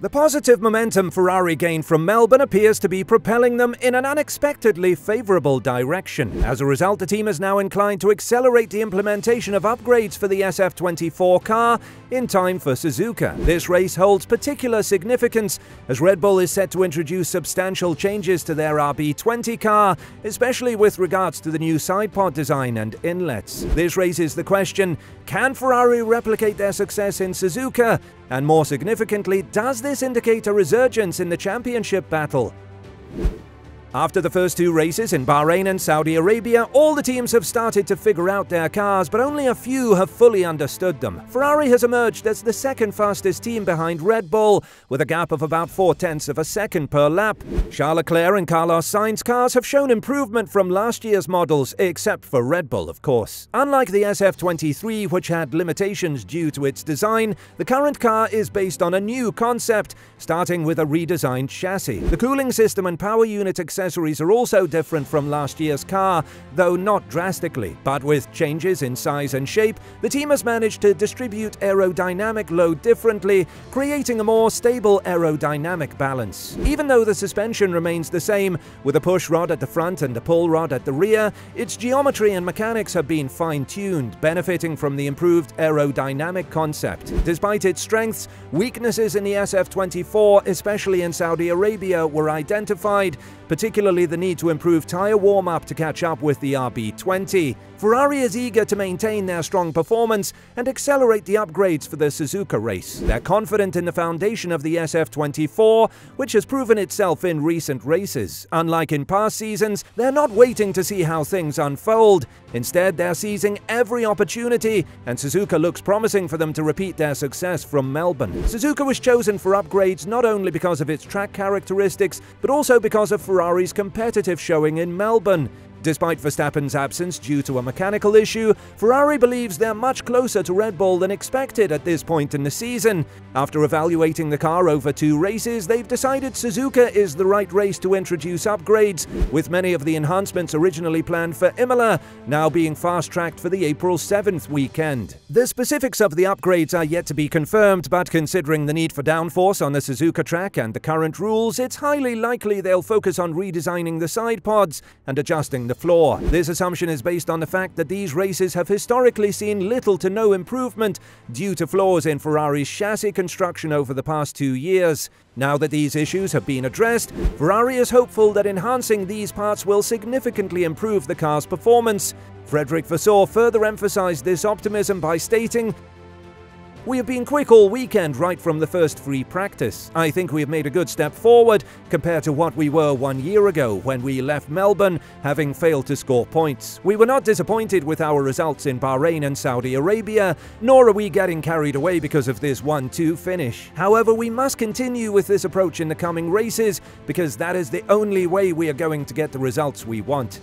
The positive momentum Ferrari gained from Melbourne appears to be propelling them in an unexpectedly favourable direction. As a result, the team is now inclined to accelerate the implementation of upgrades for the SF24 car in time for Suzuka. This race holds particular significance as Red Bull is set to introduce substantial changes to their RB20 car, especially with regards to the new sidepod design and inlets. This raises the question, can Ferrari replicate their success in Suzuka? And more significantly, does this indicate a resurgence in the championship battle? After the first two races in Bahrain and Saudi Arabia, all the teams have started to figure out their cars, but only a few have fully understood them. Ferrari has emerged as the second fastest team behind Red Bull, with a gap of about 0.4 of a second per lap. Charles Leclerc and Carlos Sainz cars have shown improvement from last year's models, except for Red Bull, of course. Unlike the SF23, which had limitations due to its design, the current car is based on a new concept, starting with a redesigned chassis. The cooling system and power unit accessories are also different from last year's car, though not drastically. But with changes in size and shape, the team has managed to distribute aerodynamic load differently, creating a more stable aerodynamic balance. Even though the suspension remains the same, with a push rod at the front and a pull rod at the rear, its geometry and mechanics have been fine-tuned, benefiting from the improved aerodynamic concept. Despite its strengths, weaknesses in the SF24, especially in Saudi Arabia, were identified, particularly the need to improve tyre warm-up to catch up with the RB20. Ferrari is eager to maintain their strong performance and accelerate the upgrades for the Suzuka race. They're confident in the foundation of the SF24, which has proven itself in recent races. Unlike in past seasons, they're not waiting to see how things unfold. Instead, they're seizing every opportunity, and Suzuka looks promising for them to repeat their success from Melbourne. Suzuka was chosen for upgrades not only because of its track characteristics, but also because of Ferrari's competitive showing in Melbourne. Despite Verstappen's absence due to a mechanical issue, Ferrari believes they're much closer to Red Bull than expected at this point in the season. After evaluating the car over 2 races, they've decided Suzuka is the right race to introduce upgrades, with many of the enhancements originally planned for Imola now being fast-tracked for the April 7th weekend. The specifics of the upgrades are yet to be confirmed, but considering the need for downforce on the Suzuka track and the current rules, it's highly likely they'll focus on redesigning the side pods and adjusting the floor. This assumption is based on the fact that these races have historically seen little to no improvement due to flaws in Ferrari's chassis construction over the past 2 years. Now that these issues have been addressed, Ferrari is hopeful that enhancing these parts will significantly improve the car's performance. Vasseur further emphasized this optimism by stating, "We have been quick all weekend right from the first free practice. I think we have made a good step forward compared to what we were 1 year ago when we left Melbourne, having failed to score points. We were not disappointed with our results in Bahrain and Saudi Arabia, nor are we getting carried away because of this 1-2 finish. However, we must continue with this approach in the coming races because that is the only way we are going to get the results we want."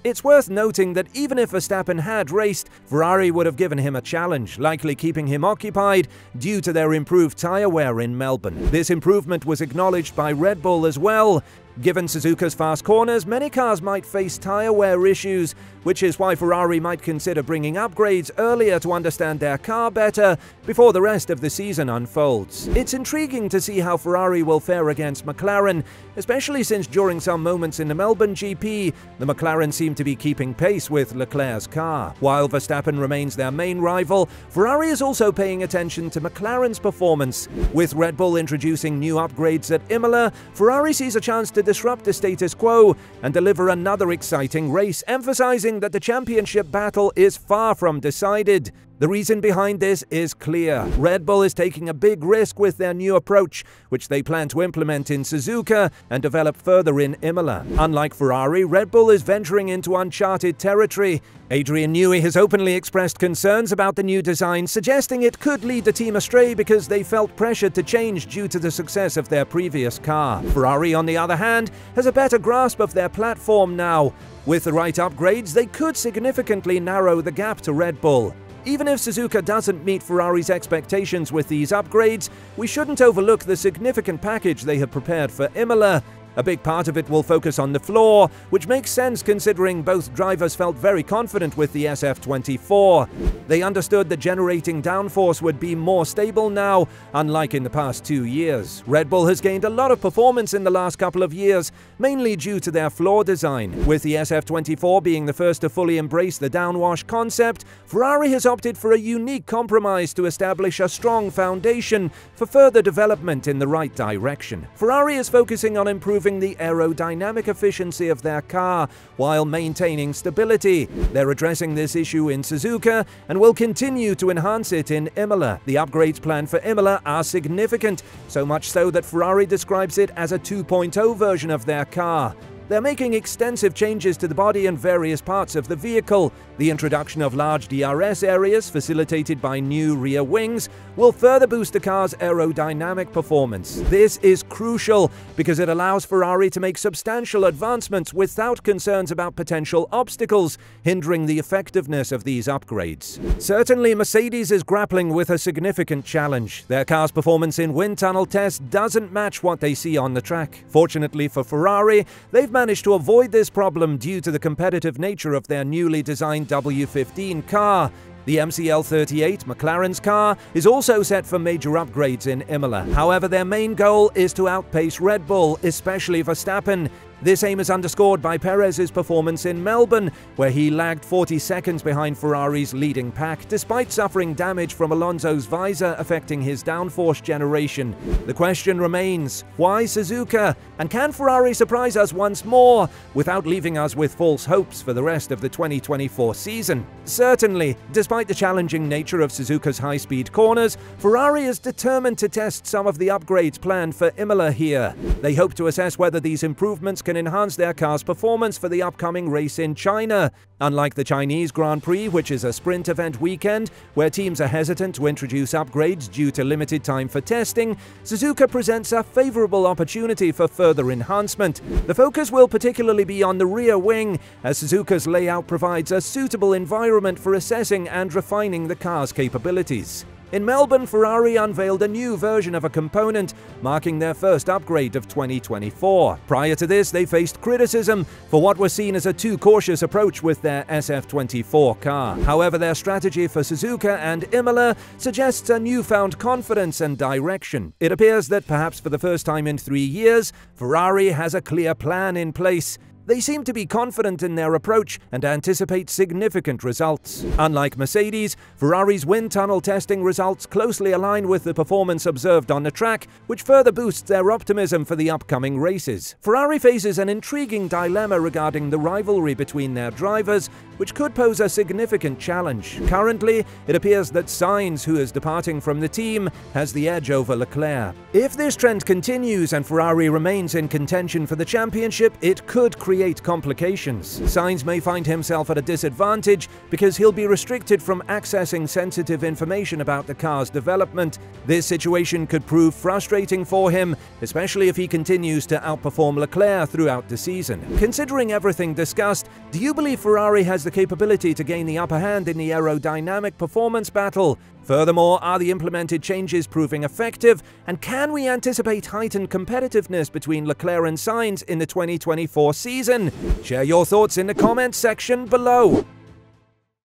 It's worth noting that even if Verstappen had raced, Ferrari would have given him a challenge, likely keeping him occupied due to their improved tyre wear in Melbourne. This improvement was acknowledged by Red Bull as well. Given Suzuka's fast corners, many cars might face tyre wear issues, which is why Ferrari might consider bringing upgrades earlier to understand their car better before the rest of the season unfolds. It's intriguing to see how Ferrari will fare against McLaren, especially since during some moments in the Melbourne GP, the McLaren seemed to be keeping pace with Leclerc's car. While Verstappen remains their main rival, Ferrari is also paying attention to McLaren's performance. With Red Bull introducing new upgrades at Imola, Ferrari sees a chance to disrupt the status quo and deliver another exciting race, emphasizing that the championship battle is far from decided. The reason behind this is clear. Red Bull is taking a big risk with their new approach, which they plan to implement in Suzuka and develop further in Imola. Unlike Ferrari, Red Bull is venturing into uncharted territory. Adrian Newey has openly expressed concerns about the new design, suggesting it could lead the team astray because they felt pressured to change due to the success of their previous car. Ferrari, on the other hand, has a better grasp of their platform now. With the right upgrades, they could significantly narrow the gap to Red Bull. Even if Suzuka doesn't meet Ferrari's expectations with these upgrades, we shouldn't overlook the significant package they have prepared for Imola. A big part of it will focus on the floor, which makes sense considering both drivers felt very confident with the SF24. They understood that generating downforce would be more stable now, unlike in the past 2 years. Red Bull has gained a lot of performance in the last couple of years, mainly due to their floor design. With the SF24 being the first to fully embrace the downwash concept, Ferrari has opted for a unique compromise to establish a strong foundation for further development in the right direction. Ferrari is focusing on improving the aerodynamic efficiency of their car while maintaining stability. They're addressing this issue in Suzuka and will continue to enhance it in Imola. The upgrades planned for Imola are significant, so much so that Ferrari describes it as a 2.0 version of their car. They're making extensive changes to the body and various parts of the vehicle. The introduction of large DRS areas, facilitated by new rear wings, will further boost the car's aerodynamic performance. This is crucial because it allows Ferrari to make substantial advancements without concerns about potential obstacles hindering the effectiveness of these upgrades. Certainly, Mercedes is grappling with a significant challenge. Their car's performance in wind tunnel tests doesn't match what they see on the track. Fortunately for Ferrari, they've managed to avoid this problem due to the competitive nature of their newly designed W15 car. The MCL38, McLaren's car, is also set for major upgrades in Imola. However, their main goal is to outpace Red Bull, especially Verstappen. This aim is underscored by Perez's performance in Melbourne, where he lagged 40 seconds behind Ferrari's leading pack, despite suffering damage from Alonso's visor affecting his downforce generation. The question remains, why Suzuka? And can Ferrari surprise us once more, without leaving us with false hopes for the rest of the 2024 season? Certainly, despite the challenging nature of Suzuka's high-speed corners, Ferrari is determined to test some of the upgrades planned for Imola here. They hope to assess whether these improvements can enhance their car's performance for the upcoming race in China. Unlike the Chinese Grand Prix, which is a sprint event weekend, where teams are hesitant to introduce upgrades due to limited time for testing, Suzuka presents a favorable opportunity for further enhancement. The focus will particularly be on the rear wing, as Suzuka's layout provides a suitable environment for assessing and refining the car's capabilities. In Melbourne, Ferrari unveiled a new version of a component, marking their first upgrade of 2024. Prior to this, they faced criticism for what was seen as a too cautious approach with their SF24 car. However, their strategy for Suzuka and Imola suggests a newfound confidence and direction. It appears that perhaps for the first time in 3 years, Ferrari has a clear plan in place. They seem to be confident in their approach and anticipate significant results. Unlike Mercedes, Ferrari's wind tunnel testing results closely align with the performance observed on the track, which further boosts their optimism for the upcoming races. Ferrari faces an intriguing dilemma regarding the rivalry between their drivers, which could pose a significant challenge. Currently, it appears that Sainz, who is departing from the team, has the edge over Leclerc. If this trend continues and Ferrari remains in contention for the championship, it could create complications. Sainz may find himself at a disadvantage because he'll be restricted from accessing sensitive information about the car's development. This situation could prove frustrating for him, especially if he continues to outperform Leclerc throughout the season. Considering everything discussed, do you believe Ferrari has the capability to gain the upper hand in the aerodynamic performance battle? Furthermore, are the implemented changes proving effective, and can we anticipate heightened competitiveness between Leclerc and Sainz in the 2024 season? Share your thoughts in the comments section below.